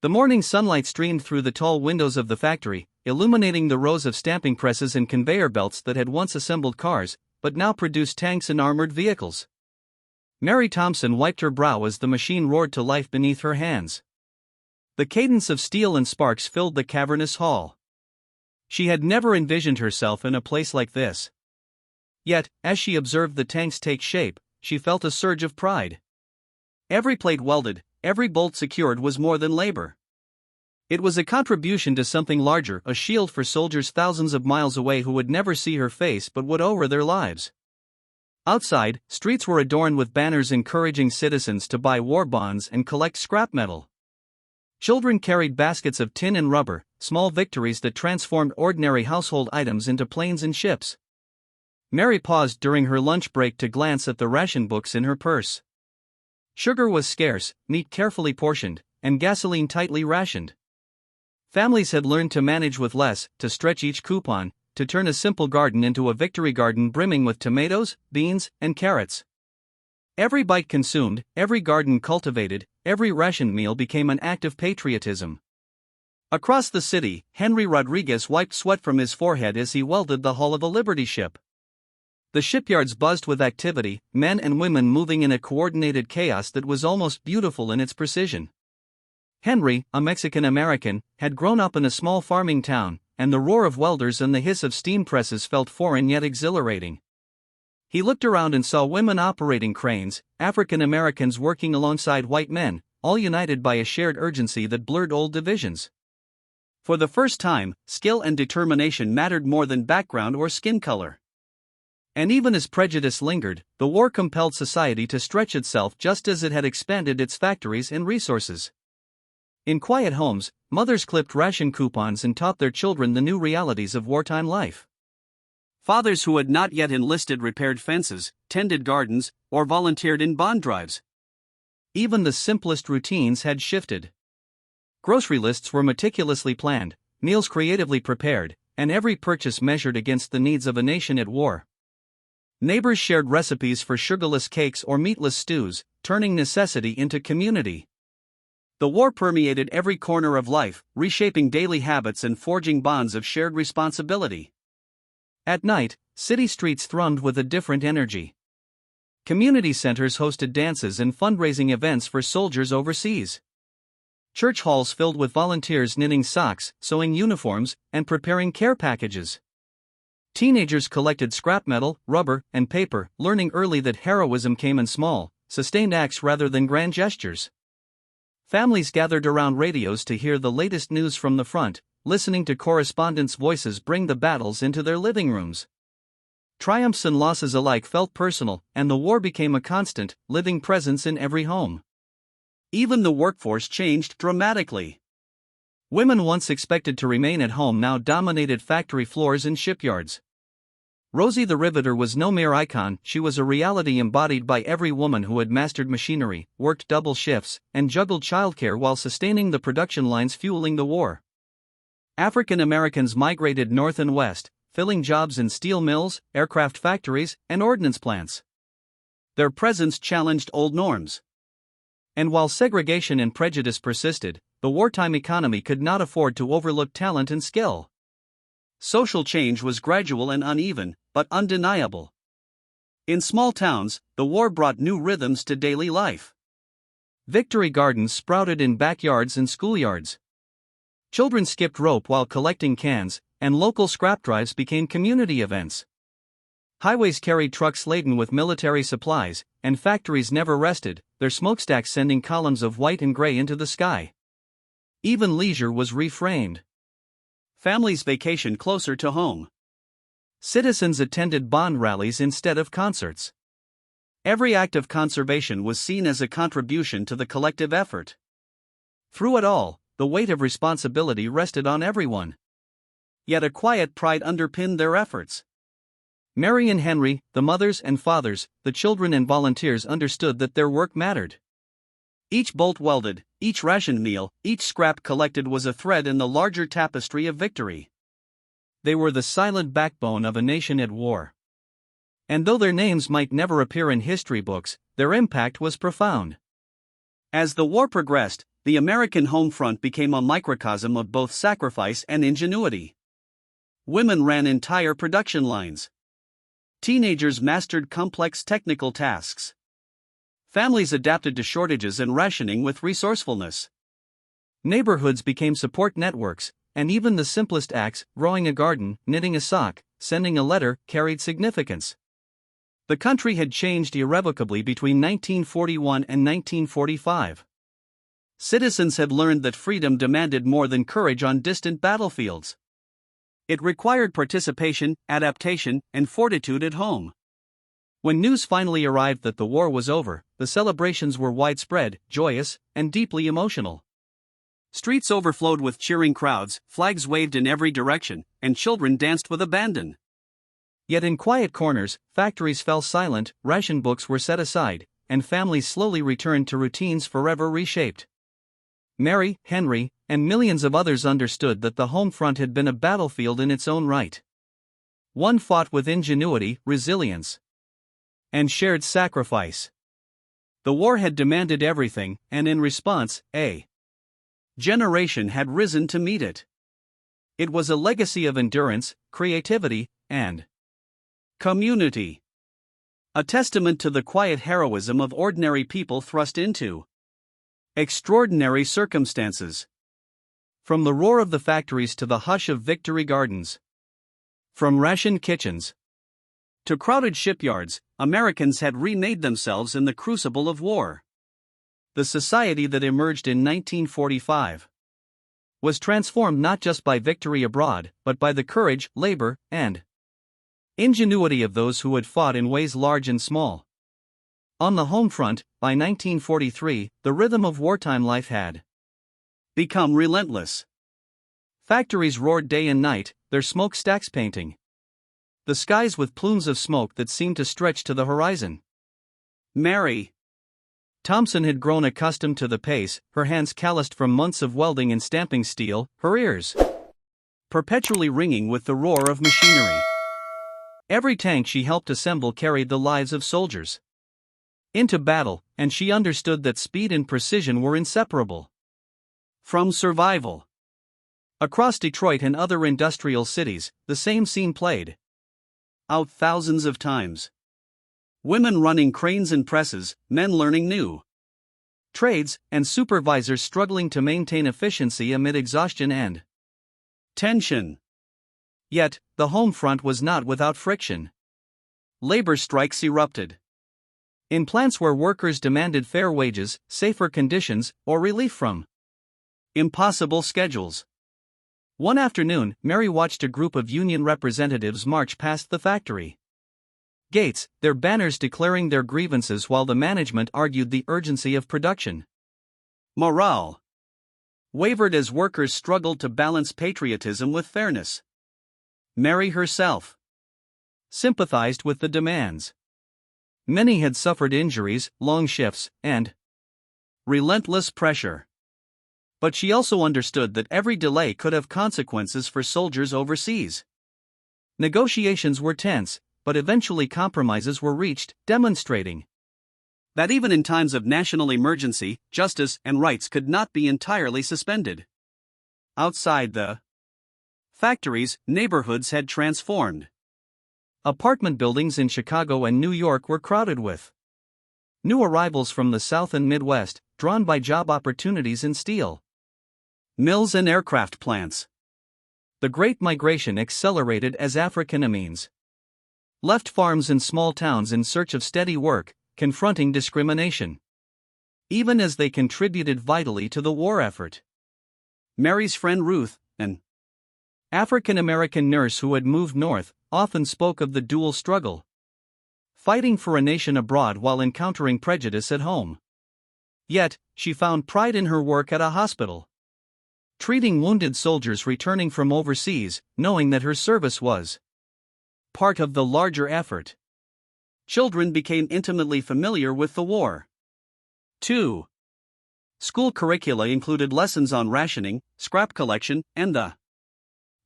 The morning sunlight streamed through the tall windows of the factory, illuminating the rows of stamping presses and conveyor belts that had once assembled cars, but now produced tanks and armored vehicles. Mary Thompson wiped her brow as the machine roared to life beneath her hands. The cadence of steel and sparks filled the cavernous hall. She had never envisioned herself in a place like this. Yet, as she observed the tanks take shape, she felt a surge of pride. Every plate welded, every bolt secured was more than labor. It was a contribution to something larger, a shield for soldiers thousands of miles away who would never see her face but would owe her their lives. Outside, streets were adorned with banners encouraging citizens to buy war bonds and collect scrap metal. Children carried baskets of tin and rubber, small victories that transformed ordinary household items into planes and ships. Mary paused during her lunch break to glance at the ration books in her purse. Sugar was scarce, meat carefully portioned, and gasoline tightly rationed. Families had learned to manage with less, to stretch each coupon, to turn a simple garden into a victory garden brimming with tomatoes, beans, and carrots. Every bite consumed, every garden cultivated, every rationed meal became an act of patriotism. Across the city, Henry Rodriguez wiped sweat from his forehead as he welded the hull of a Liberty ship. The shipyards buzzed with activity, men and women moving in a coordinated chaos that was almost beautiful in its precision. Henry, a Mexican-American, had grown up in a small farming town, and the roar of welders and the hiss of steam presses felt foreign yet exhilarating. He looked around and saw women operating cranes, African Americans working alongside white men, all united by a shared urgency that blurred old divisions. For the first time, skill and determination mattered more than background or skin color. And even as prejudice lingered, the war compelled society to stretch itself just as it had expanded its factories and resources. In quiet homes, mothers clipped ration coupons and taught their children the new realities of wartime life. Fathers who had not yet enlisted repaired fences, tended gardens, or volunteered in bond drives. Even the simplest routines had shifted. Grocery lists were meticulously planned, meals creatively prepared, and every purchase measured against the needs of a nation at war. Neighbors shared recipes for sugarless cakes or meatless stews, turning necessity into community. The war permeated every corner of life, reshaping daily habits and forging bonds of shared responsibility. At night, city streets thrummed with a different energy. Community centers hosted dances and fundraising events for soldiers overseas. Church halls filled with volunteers knitting socks, sewing uniforms, and preparing care packages. Teenagers collected scrap metal, rubber, and paper, learning early that heroism came in small, sustained acts rather than grand gestures. Families gathered around radios to hear the latest news from the front, listening to correspondents' voices bring the battles into their living rooms. Triumphs and losses alike felt personal, and the war became a constant, living presence in every home. Even the workforce changed dramatically. Women once expected to remain at home now dominated factory floors and shipyards. Rosie the Riveter was no mere icon, she was a reality embodied by every woman who had mastered machinery, worked double shifts, and juggled childcare while sustaining the production lines fueling the war. African Americans migrated north and west, filling jobs in steel mills, aircraft factories, and ordnance plants. Their presence challenged old norms. And while segregation and prejudice persisted, the wartime economy could not afford to overlook talent and skill. Social change was gradual and uneven, but undeniable. In small towns, the war brought new rhythms to daily life. Victory gardens sprouted in backyards and schoolyards. Children skipped rope while collecting cans, and local scrap drives became community events. Highways carried trucks laden with military supplies, and factories never rested, their smokestacks sending columns of white and gray into the sky. Even leisure was reframed. Families vacationed closer to home. Citizens attended bond rallies instead of concerts. Every act of conservation was seen as a contribution to the collective effort. Through it all, the weight of responsibility rested on everyone. Yet a quiet pride underpinned their efforts. Mary and Henry, the mothers and fathers, the children and volunteers understood that their work mattered. Each bolt welded, each rationed meal, each scrap collected was a thread in the larger tapestry of victory. They were the silent backbone of a nation at war. And though their names might never appear in history books, their impact was profound. As the war progressed, the American home front became a microcosm of both sacrifice and ingenuity. Women ran entire production lines. Teenagers mastered complex technical tasks. Families adapted to shortages and rationing with resourcefulness. Neighborhoods became support networks, and even the simplest acts, growing a garden, knitting a sock, sending a letter, carried significance. The country had changed irrevocably between 1941 and 1945. Citizens had learned that freedom demanded more than courage on distant battlefields. It required participation, adaptation, and fortitude at home. When news finally arrived that the war was over, the celebrations were widespread, joyous, and deeply emotional. Streets overflowed with cheering crowds, flags waved in every direction, and children danced with abandon. Yet in quiet corners, factories fell silent, ration books were set aside, and families slowly returned to routines forever reshaped. Mary, Henry, and millions of others understood that the home front had been a battlefield in its own right. One fought with ingenuity, resilience, and shared sacrifice. The war had demanded everything, and in response, a generation had risen to meet it. It was a legacy of endurance, creativity, and community. A testament to the quiet heroism of ordinary people thrust into extraordinary circumstances. From the roar of the factories to the hush of victory gardens, from rationed kitchens to crowded shipyards, Americans had remade themselves in the crucible of war. The society that emerged in 1945 was transformed not just by victory abroad, but by the courage, labor, and ingenuity of those who had fought in ways large and small. On the home front, by 1943, the rhythm of wartime life had become relentless. Factories roared day and night, their smokestacks painting the skies with plumes of smoke that seemed to stretch to the horizon. Mary Thompson had grown accustomed to the pace, her hands calloused from months of welding and stamping steel, her ears perpetually ringing with the roar of machinery. Every tank she helped assemble carried the lives of soldiers into battle, and she understood that speed and precision were inseparable from survival. Across Detroit and other industrial cities, the same scene played out thousands of times. Women running cranes and presses, men learning new trades, and supervisors struggling to maintain efficiency amid exhaustion and tension. Yet, the home front was not without friction. Labor strikes erupted. In plants where workers demanded fair wages, safer conditions, or relief from impossible schedules. One afternoon, Mary watched a group of union representatives march past the factory gates, their banners declaring their grievances while the management argued the urgency of production. Morale wavered as workers struggled to balance patriotism with fairness. Mary herself sympathized with the demands. Many had suffered injuries, long shifts, and relentless pressure. But she also understood that every delay could have consequences for soldiers overseas. Negotiations were tense, but eventually compromises were reached, demonstrating that even in times of national emergency, justice and rights could not be entirely suspended. Outside the factories, neighborhoods had transformed. Apartment buildings in Chicago and New York were crowded with new arrivals from the South and Midwest, drawn by job opportunities in steel mills and aircraft plants. The Great Migration accelerated as African-Americans left farms and small towns in search of steady work, confronting discrimination, even as they contributed vitally to the war effort. Mary's friend Ruth, an African-American nurse who had moved north, often spoke of the dual struggle: fighting for a nation abroad while encountering prejudice at home. Yet, she found pride in her work at a hospital, treating wounded soldiers returning from overseas, knowing that her service was part of the larger effort. Children became intimately familiar with the war. 2. School curricula included lessons on rationing, scrap collection, and the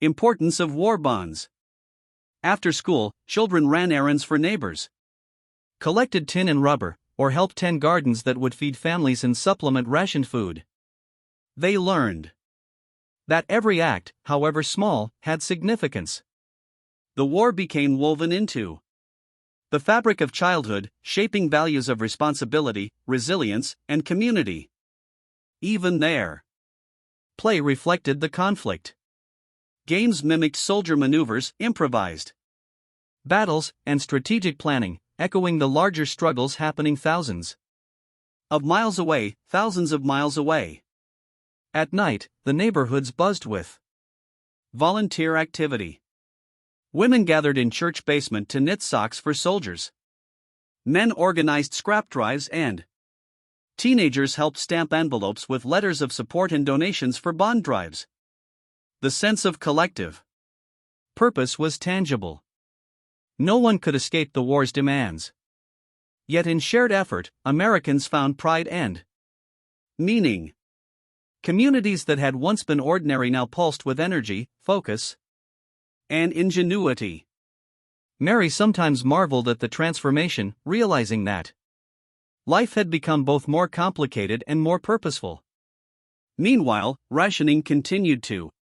importance of war bonds. After school, children ran errands for neighbors, collected tin and rubber, or helped tend gardens that would feed families and supplement rationed food. They learned that every act, however small, had significance. The war became woven into the fabric of childhood, shaping values of responsibility, resilience, and community. Even there, play reflected the conflict. Games mimicked soldier maneuvers, improvised battles, and strategic planning, echoing the larger struggles happening thousands of miles away, thousands of miles away. At night, the neighborhoods buzzed with volunteer activity. Women gathered in church basement to knit socks for soldiers. Men organized scrap drives and teenagers helped stamp envelopes with letters of support and donations for bond drives. The sense of collective purpose was tangible. No one could escape the war's demands. Yet in shared effort, Americans found pride and meaning. Communities that had once been ordinary now pulsed with energy, focus, and ingenuity. Mary sometimes marveled at the transformation, realizing that life had become both more complicated and more purposeful. Meanwhile, rationing continued to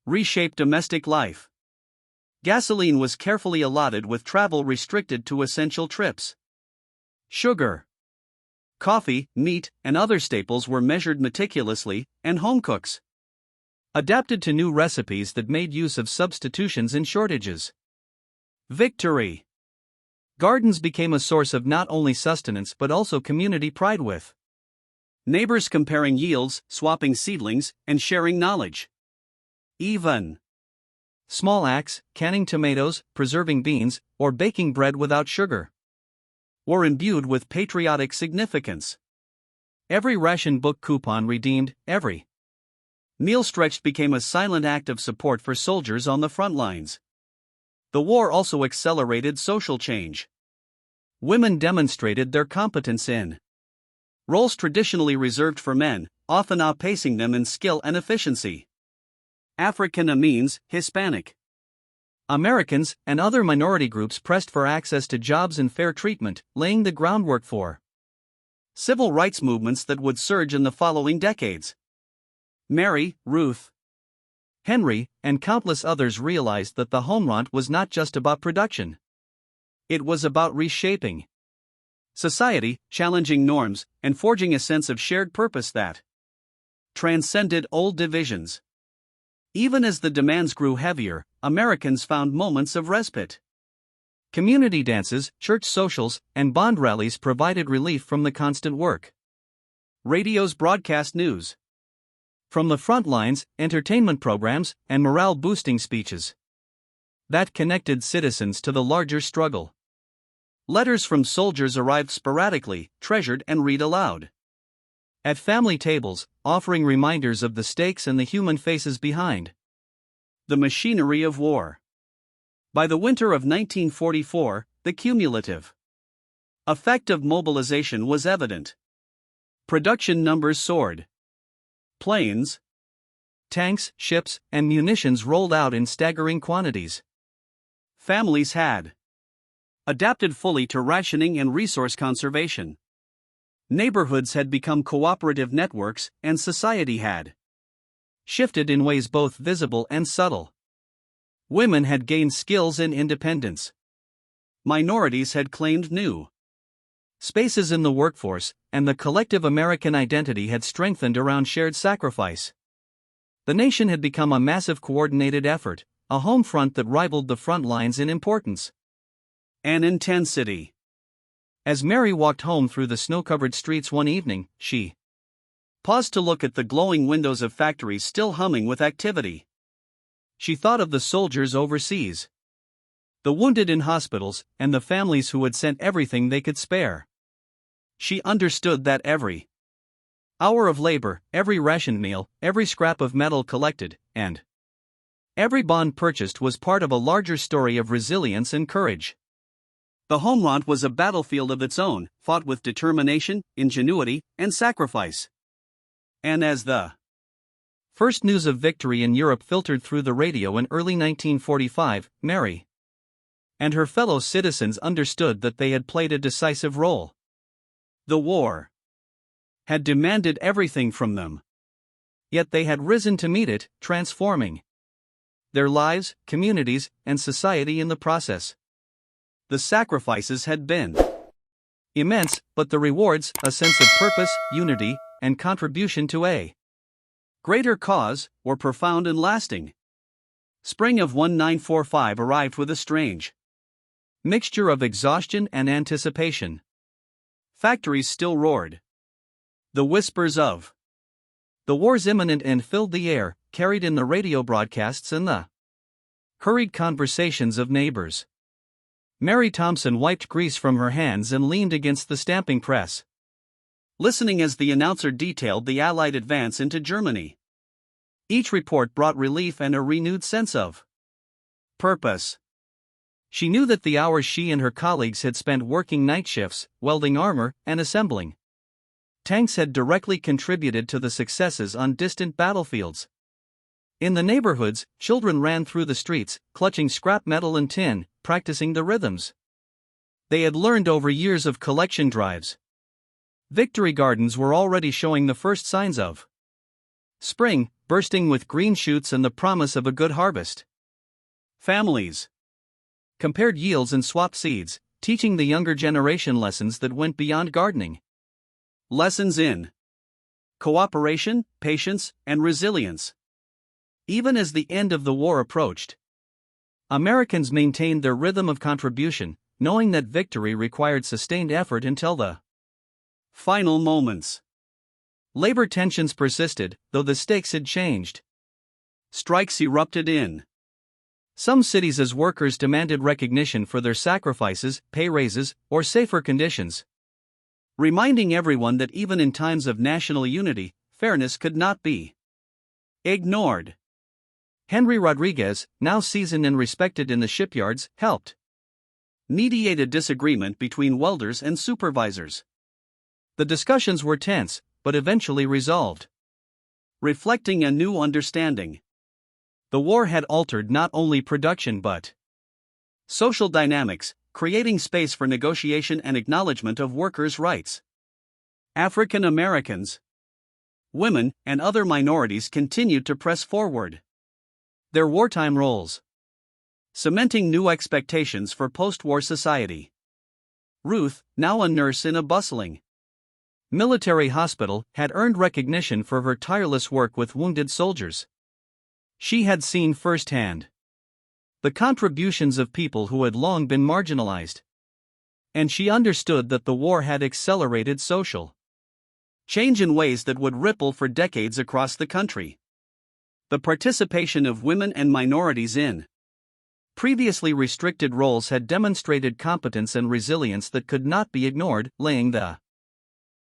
reshape domestic life. Gasoline was carefully allotted with travel restricted to essential trips. Sugar, coffee, meat, and other staples were measured meticulously, and home cooks adapted to new recipes that made use of substitutions and shortages. Victory. Gardens became a source of not only sustenance but also community pride, with neighbors comparing yields, swapping seedlings, and sharing knowledge. Even small acts, canning tomatoes, preserving beans, or baking bread without sugar, were imbued with patriotic significance. Every ration book coupon redeemed, every meal stretched became a silent act of support for soldiers on the front lines. The war also accelerated social change. Women demonstrated their competence in roles traditionally reserved for men, often outpacing them in skill and efficiency. African Americans, Hispanic Americans, and other minority groups pressed for access to jobs and fair treatment, laying the groundwork for civil rights movements that would surge in the following decades. Mary, Ruth, Henry, and countless others realized that the home front was not just about production. It was about reshaping society, challenging norms, and forging a sense of shared purpose that transcended old divisions. Even as the demands grew heavier, Americans found moments of respite. Community dances, church socials, and bond rallies provided relief from the constant work. Radio's broadcast news. From the front lines, entertainment programs, and morale-boosting speeches that connected citizens to the larger struggle. Letters from soldiers arrived sporadically, treasured and read aloud at family tables, offering reminders of the stakes and the human faces behind the machinery of war. By the winter of 1944, the cumulative effect of mobilization was evident. Production numbers soared. Planes, tanks, ships, and munitions rolled out in staggering quantities. Families had adapted fully to rationing and resource conservation. Neighborhoods had become cooperative networks, and society had shifted in ways both visible and subtle. Women had gained skills and independence. Minorities had claimed new spaces in the workforce, and the collective American identity had strengthened around shared sacrifice. The nation had become a massive coordinated effort, a home front that rivaled the front lines in importance and intensity. As Mary walked home through the snow-covered streets one evening, she paused to look at the glowing windows of factories still humming with activity. She thought of the soldiers overseas, the wounded in hospitals, and the families who had sent everything they could spare. She understood that every hour of labor, every rationed meal, every scrap of metal collected, and every bond purchased was part of a larger story of resilience and courage. The home front was a battlefield of its own, fought with determination, ingenuity, and sacrifice. And as the first news of victory in Europe filtered through the radio in early 1945, Mary and her fellow citizens understood that they had played a decisive role. The war had demanded everything from them. Yet they had risen to meet it, transforming their lives, communities, and society in the process. The sacrifices had been immense, but the rewards, a sense of purpose, unity, and contribution to a greater cause, were profound and lasting. Spring of 1945 arrived with a strange mixture of exhaustion and anticipation. Factories still roared. The whispers of the war's imminent end filled the air, carried in the radio broadcasts and the hurried conversations of neighbors. Mary Thompson wiped grease from her hands and leaned against the stamping press, listening as the announcer detailed the Allied advance into Germany. Each report brought relief and a renewed sense of purpose. She knew that the hours she and her colleagues had spent working night shifts, welding armor, and assembling tanks had directly contributed to the successes on distant battlefields. In the neighborhoods, children ran through the streets, clutching scrap metal and tin, practicing the rhythms they had learned over years of collection drives. Victory gardens were already showing the first signs of spring, bursting with green shoots and the promise of a good harvest. Families compared yields and swapped seeds, teaching the younger generation lessons that went beyond gardening. Lessons in cooperation, patience, and resilience. Even as the end of the war approached, Americans maintained their rhythm of contribution, knowing that victory required sustained effort until the final moments. Labor tensions persisted, though the stakes had changed. Strikes erupted in some cities as workers demanded recognition for their sacrifices, pay raises, or safer conditions, reminding everyone that even in times of national unity, fairness could not be ignored. Henry Rodriguez, now seasoned and respected in the shipyards, helped mediate a disagreement between welders and supervisors. The discussions were tense, but eventually resolved, reflecting a new understanding. The war had altered not only production but social dynamics, creating space for negotiation and acknowledgement of workers' rights. African Americans, women, and other minorities continued to press forward their wartime roles, cementing new expectations for post-war society. Ruth, now a nurse in a bustling military hospital, had earned recognition for her tireless work with wounded soldiers. She had seen firsthand the contributions of people who had long been marginalized, and she understood that the war had accelerated social change in ways that would ripple for decades across the country. The participation of women and minorities in previously restricted roles had demonstrated competence and resilience that could not be ignored, laying the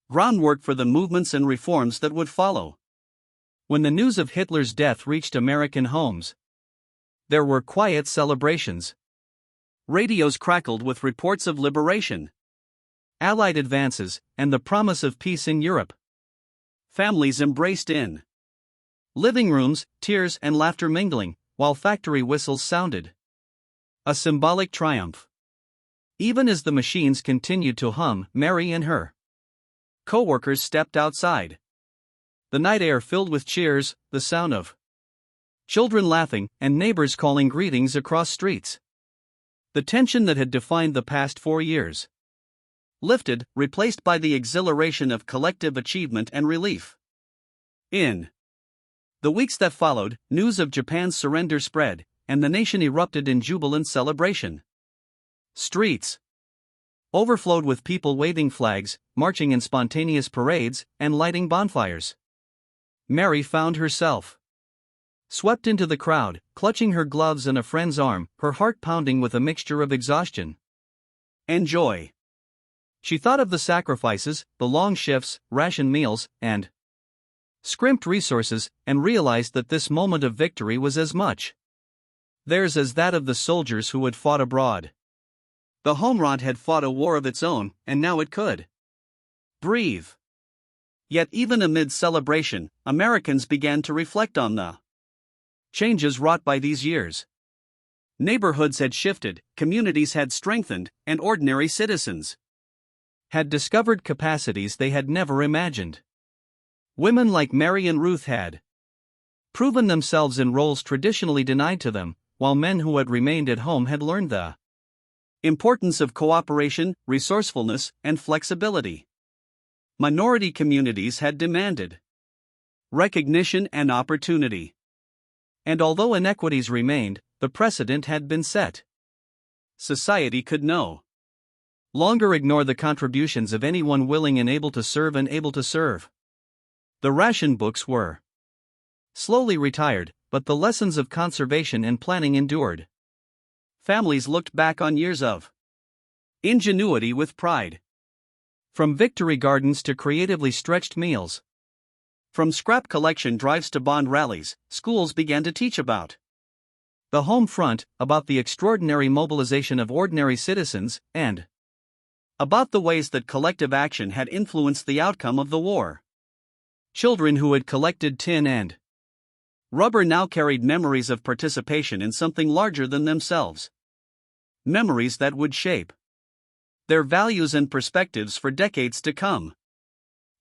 groundwork for the movements and reforms that would follow. When the news of Hitler's death reached American homes, there were quiet celebrations. Radios crackled with reports of liberation, Allied advances, and the promise of peace in Europe. Families embraced in living rooms, tears and laughter mingling, while factory whistles sounded. A symbolic triumph. Even as the machines continued to hum, Mary and her co-workers stepped outside. The night air filled with cheers, the sound of children laughing, and neighbors calling greetings across streets. The tension that had defined the past 4 years lifted, replaced by the exhilaration of collective achievement and relief. In the weeks that followed, news of Japan's surrender spread, and the nation erupted in jubilant celebration. Streets overflowed with people waving flags, marching in spontaneous parades, and lighting bonfires. Mary found herself swept into the crowd, clutching her gloves and a friend's arm, her heart pounding with a mixture of exhaustion and joy. She thought of the sacrifices, the long shifts, ration meals, and scrimped resources, and realized that this moment of victory was as much theirs as that of the soldiers who had fought abroad. The Homeland had fought a war of its own, and now it could breathe. Yet even amid celebration, Americans began to reflect on the changes wrought by these years. Neighborhoods had shifted, communities had strengthened, and ordinary citizens had discovered capacities they had never imagined. Women like Mary and Ruth had proven themselves in roles traditionally denied to them, while men who had remained at home had learned the importance of cooperation, resourcefulness, and flexibility. Minority communities had demanded recognition and opportunity. And although inequities remained, the precedent had been set. Society could no longer ignore the contributions of anyone willing and able to serve and able to serve. The ration books were slowly retired, but the lessons of conservation and planning endured. Families looked back on years of ingenuity with pride. From victory gardens to creatively stretched meals. From scrap collection drives to bond rallies, schools began to teach about the home front, about the extraordinary mobilization of ordinary citizens, and about the ways that collective action had influenced the outcome of the war. Children who had collected tin and rubber now carried memories of participation in something larger than themselves. Memories that would shape their values and perspectives for decades to come.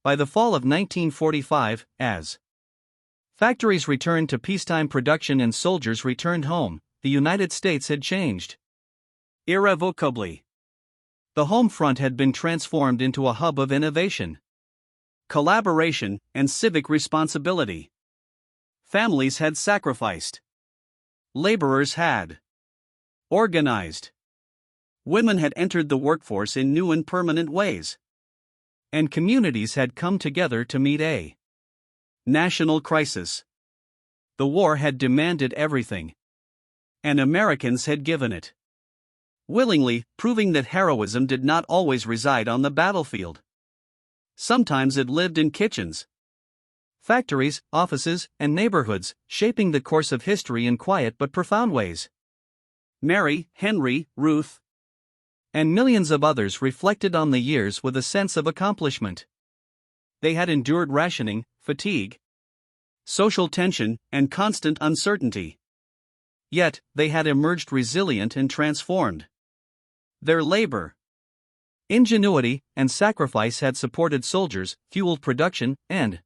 By the fall of 1945, as factories returned to peacetime production and soldiers returned home, the United States had changed irrevocably. The home front had been transformed into a hub of innovation, collaboration, and civic responsibility. Families had sacrificed. Laborers had organized. Women had entered the workforce in new and permanent ways. And communities had come together to meet a national crisis. The war had demanded everything, and Americans had given it willingly, proving that heroism did not always reside on the battlefield. Sometimes it lived in kitchens, factories, offices, and neighborhoods, shaping the course of history in quiet but profound ways. Mary, Henry, Ruth, and millions of others reflected on the years with a sense of accomplishment. They had endured rationing, fatigue, social tension, and constant uncertainty. Yet, they had emerged resilient and transformed. Their labor, ingenuity, and sacrifice had supported soldiers, fueled production, and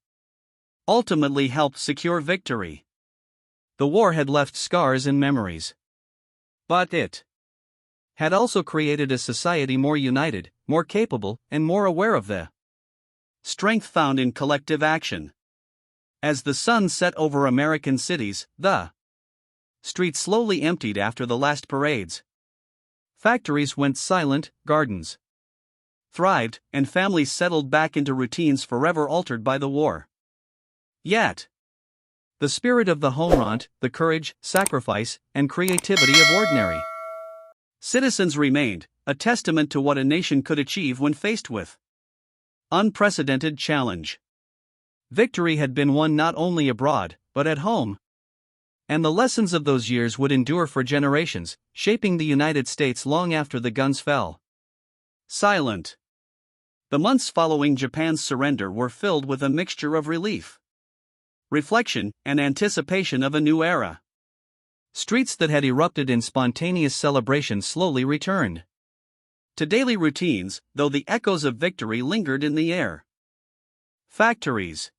ultimately helped secure victory. The war had left scars and memories. But it had also created a society more united, more capable, and more aware of the strength found in collective action. As the sun set over American cities, the streets slowly emptied after the last parades. Factories went silent, gardens thrived, and families settled back into routines forever altered by the war. Yet, the spirit of the home front, the courage, sacrifice, and creativity of ordinary citizens remained, a testament to what a nation could achieve when faced with unprecedented challenge. Victory had been won not only abroad, but at home. And the lessons of those years would endure for generations, shaping the United States long after the guns fell. Silent. The months following Japan's surrender were filled with a mixture of relief, reflection, and anticipation of a new era. Streets that had erupted in spontaneous celebration slowly returned to daily routines, though the echoes of victory lingered in the air. Factories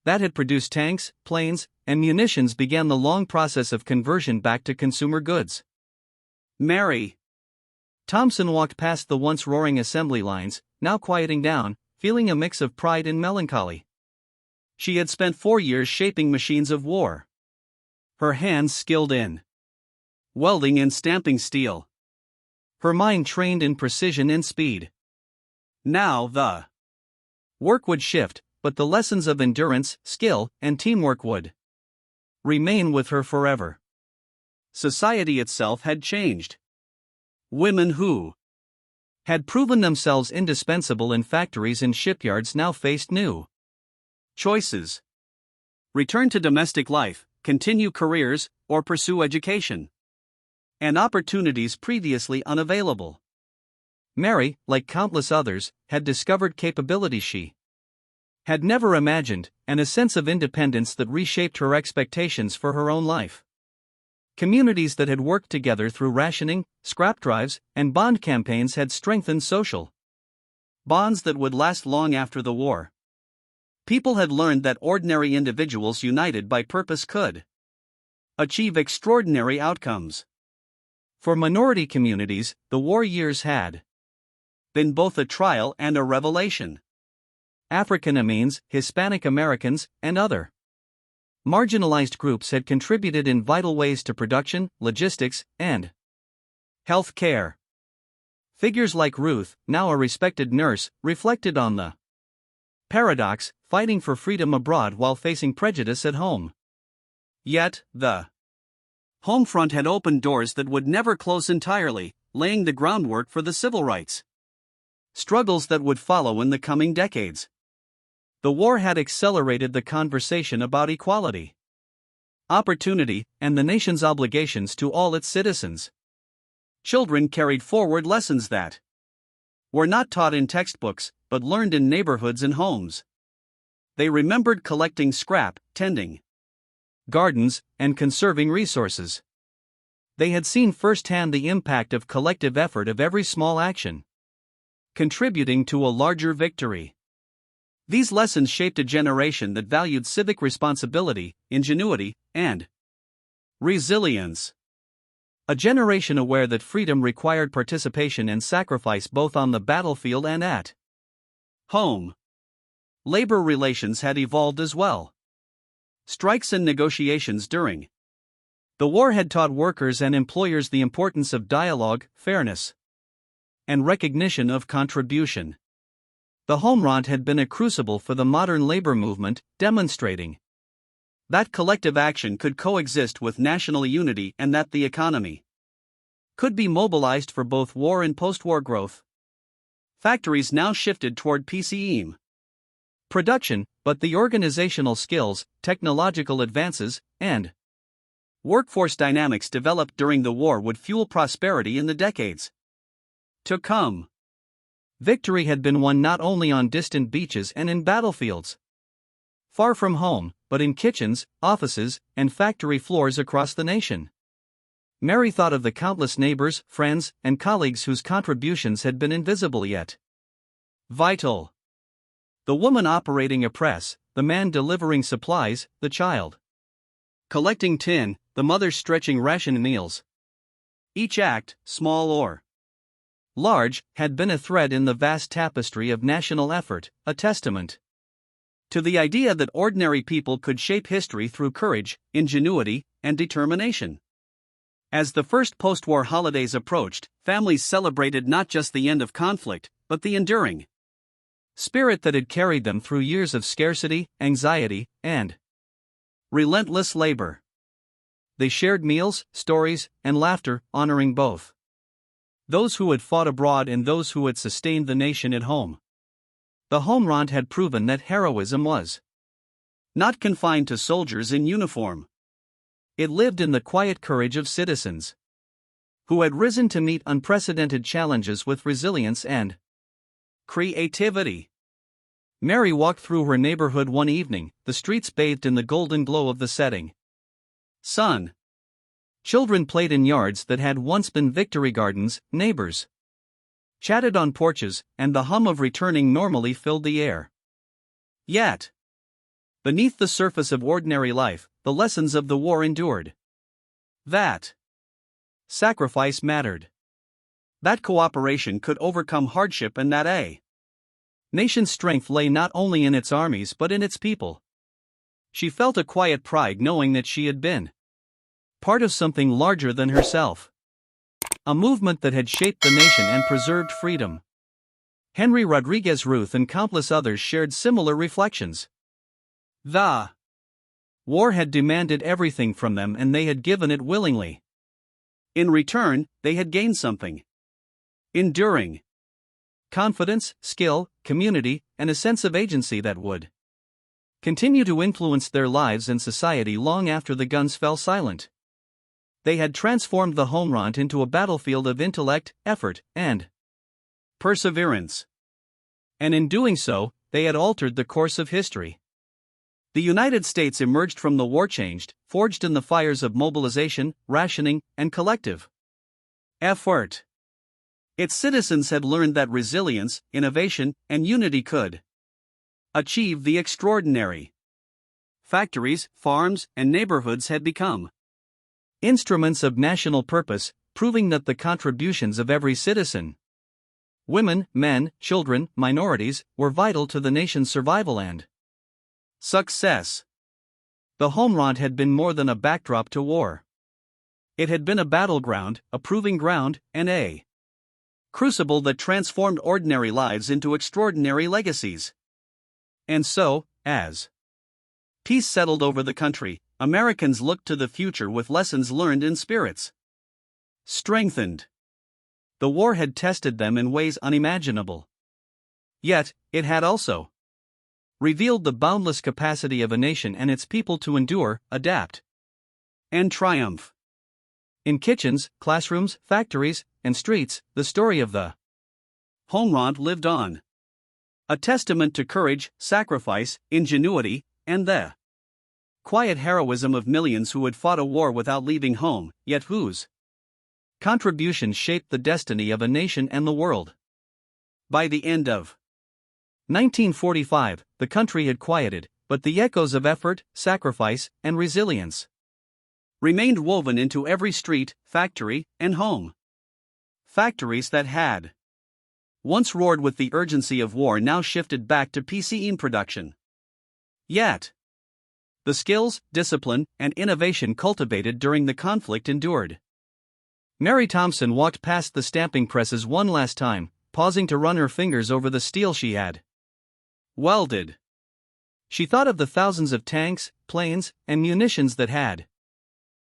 that had produced tanks, planes, and munitions began the long process of conversion back to consumer goods. Mary Thompson walked past the once roaring assembly lines, now quieting down, feeling a mix of pride and melancholy. She had spent 4 years shaping machines of war, her hands skilled in welding and stamping steel, her mind trained in precision and speed. Now the work would shift, but the lessons of endurance, skill, and teamwork would remain with her forever. Society itself had changed. Women who had proven themselves indispensable in factories and shipyards now faced new choices. Return to domestic life, continue careers, or pursue education. And opportunities previously unavailable. Mary, like countless others, had discovered capabilities she had never imagined, and a sense of independence that reshaped her expectations for her own life. Communities that had worked together through rationing, scrap drives, and bond campaigns had strengthened social bonds that would last long after the war. People had learned that ordinary individuals united by purpose could achieve extraordinary outcomes. For minority communities, the war years had been both a trial and a revelation. African Americans, Hispanic Americans, and other marginalized groups had contributed in vital ways to production, logistics, and health care. Figures like Ruth, now a respected nurse, reflected on the paradox, fighting for freedom abroad while facing prejudice at home. Yet, the home front had opened doors that would never close entirely, laying the groundwork for the civil rights struggles that would follow in the coming decades. The war had accelerated the conversation about equality, opportunity, and the nation's obligations to all its citizens. Children carried forward lessons that were not taught in textbooks, but learned in neighborhoods and homes. They remembered collecting scrap, tending gardens, and conserving resources. They had seen firsthand the impact of collective effort of every small action, contributing to a larger victory. These lessons shaped a generation that valued civic responsibility, ingenuity, and resilience. A generation aware that freedom required participation and sacrifice both on the battlefield and at home. Labor relations had evolved as well. Strikes and negotiations during the war had taught workers and employers the importance of dialogue, fairness, and recognition of contribution. The home front had been a crucible for the modern labor movement, demonstrating that collective action could coexist with national unity and that the economy could be mobilized for both war and post-war growth. Factories now shifted toward PCE production, but the organizational skills, technological advances, and workforce dynamics developed during the war would fuel prosperity in the decades to come. Victory had been won not only on distant beaches and in battlefields far from home, but in kitchens, offices, and factory floors across the nation. Mary thought of the countless neighbors, friends, and colleagues whose contributions had been invisible yet vital. The woman operating a press, the man delivering supplies, the child collecting tin, the mother stretching ration meals. Each act, small or large, had been a thread in the vast tapestry of national effort, a testament to the idea that ordinary people could shape history through courage, ingenuity, and determination. As the first post-war holidays approached, families celebrated not just the end of conflict, but the enduring spirit that had carried them through years of scarcity, anxiety, and relentless labor. They shared meals, stories, and laughter, honoring both those who had fought abroad and those who had sustained the nation at home. The home front had proven that heroism was not confined to soldiers in uniform. It lived in the quiet courage of citizens who had risen to meet unprecedented challenges with resilience and creativity. Mary walked through her neighborhood one evening, the streets bathed in the golden glow of the setting sun. Children played in yards that had once been victory gardens, neighbors chatted on porches, and the hum of returning normalcy filled the air. Yet, beneath the surface of ordinary life, the lessons of the war endured. That sacrifice mattered. That cooperation could overcome hardship and that a nation's strength lay not only in its armies but in its people. She felt a quiet pride knowing that she had been part of something larger than herself. A movement that had shaped the nation and preserved freedom. Henry Rodriguez Ruth and countless others shared similar reflections. The war had demanded everything from them and they had given it willingly. In return, they had gained something enduring: confidence, skill, community, and a sense of agency that would continue to influence their lives and society long after the guns fell silent. They had transformed the home front into a battlefield of intellect, effort, and perseverance. And in doing so, they had altered the course of history. The United States emerged from the war changed, forged in the fires of mobilization, rationing, and collective effort. Its citizens had learned that resilience, innovation, and unity could achieve the extraordinary. Factories, farms, and neighborhoods had become instruments of national purpose, proving that the contributions of every citizen, women, men, children, minorities, were vital to the nation's survival and success. the home front had been more than a backdrop to war. It had been a battleground, a proving ground, and a crucible that transformed ordinary lives into extraordinary legacies. And so, as peace settled over the country, Americans looked to the future with lessons learned and spirits strengthened. The war had tested them in ways unimaginable. Yet, it had also revealed the boundless capacity of a nation and its people to endure, adapt, and triumph. In kitchens, classrooms, factories, and streets, the story of the home front lived on. A testament to courage, sacrifice, ingenuity, and the quiet heroism of millions who had fought a war without leaving home, yet whose contributions shaped the destiny of a nation and the world. By the end of 1945, the country had quieted, but the echoes of effort, sacrifice, and resilience remained woven into every street, factory, and home. Factories that had once roared with the urgency of war now shifted back to PCE production. Yet, the skills, discipline, and innovation cultivated during the conflict endured. Mary Thompson walked past the stamping presses one last time, pausing to run her fingers over the steel she had welded. She thought of the thousands of tanks, planes, and munitions that had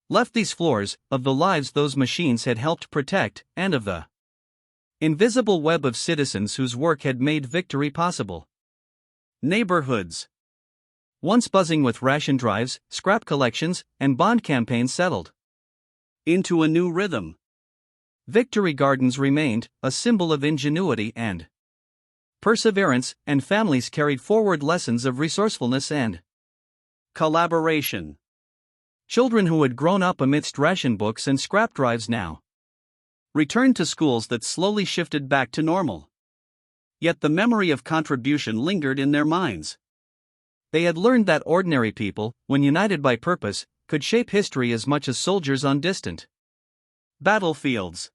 left these floors, of the lives those machines had helped protect, and of the invisible web of citizens whose work had made victory possible. Neighborhoods, once buzzing with ration drives, scrap collections, and bond campaigns, settled into a new rhythm. Victory gardens remained, a symbol of ingenuity and perseverance, and families carried forward lessons of resourcefulness and collaboration. Children who had grown up amidst ration books and scrap drives now returned to schools that slowly shifted back to normal. Yet the memory of contribution lingered in their minds. They had learned that ordinary people, when united by purpose, could shape history as much as soldiers on distant battlefields.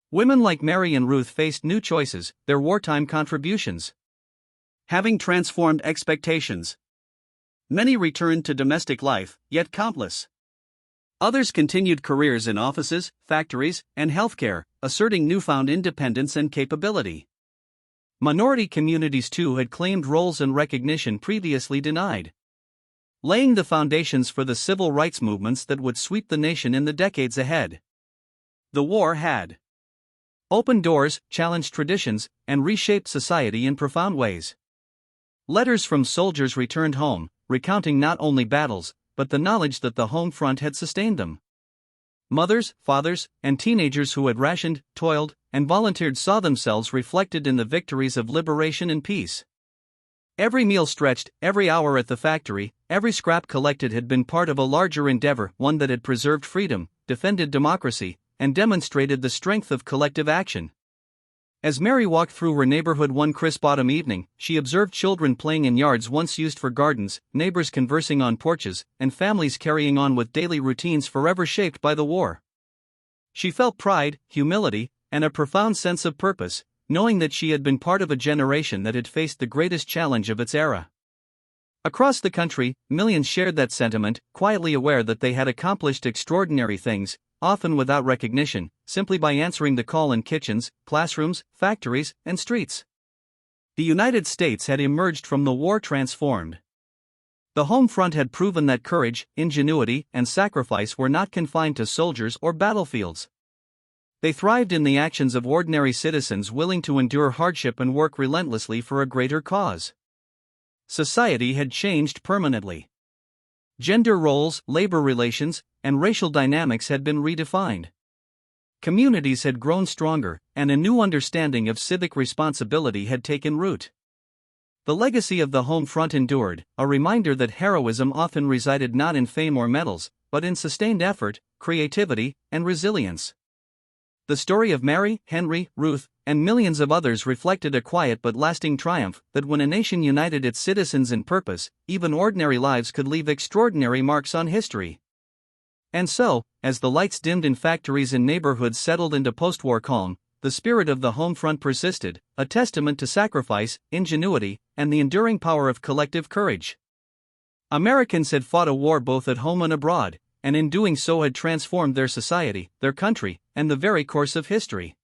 Women like Mary and Ruth faced new choices, their wartime contributions having transformed expectations. Many returned to domestic life, yet countless others continued careers in offices, factories, and healthcare, asserting newfound independence and capability. Minority communities too had claimed roles and recognition previously denied, laying the foundations for the civil rights movements that would sweep the nation in the decades ahead. The war had opened doors, challenged traditions, and reshaped society in profound ways. Letters from soldiers returned home, recounting not only battles, but the knowledge that the home front had sustained them. Mothers, fathers, and teenagers who had rationed, toiled, and volunteered saw themselves reflected in the victories of liberation and peace. Every meal stretched, every hour at the factory, every scrap collected had been part of a larger endeavor, one that had preserved freedom, defended democracy, and demonstrated the strength of collective action. As Mary walked through her neighborhood one crisp autumn evening, she observed children playing in yards once used for gardens, neighbors conversing on porches, and families carrying on with daily routines forever shaped by the war. She felt pride, humility, and a profound sense of purpose, knowing that she had been part of a generation that had faced the greatest challenge of its era. Across the country, millions shared that sentiment, quietly aware that they had accomplished extraordinary things, often without recognition, simply by answering the call in kitchens, classrooms, factories, and streets. The United States had emerged from the war transformed. The home front had proven that courage, ingenuity, and sacrifice were not confined to soldiers or battlefields. They thrived in the actions of ordinary citizens willing to endure hardship and work relentlessly for a greater cause. Society had changed permanently. Gender roles, labor relations, and racial dynamics had been redefined. Communities had grown stronger, and a new understanding of civic responsibility had taken root. The legacy of the home front endured, a reminder that heroism often resided not in fame or medals, but in sustained effort, creativity, and resilience. The story of Mary, Henry, Ruth, and millions of others reflected a quiet but lasting triumph that when a nation united its citizens in purpose, even ordinary lives could leave extraordinary marks on history. And so, as the lights dimmed in factories and neighborhoods settled into post-war calm, the spirit of the home front persisted, a testament to sacrifice, ingenuity, and the enduring power of collective courage. Americans had fought a war both at home and abroad, and in doing so had transformed their society, their country, and the very course of history.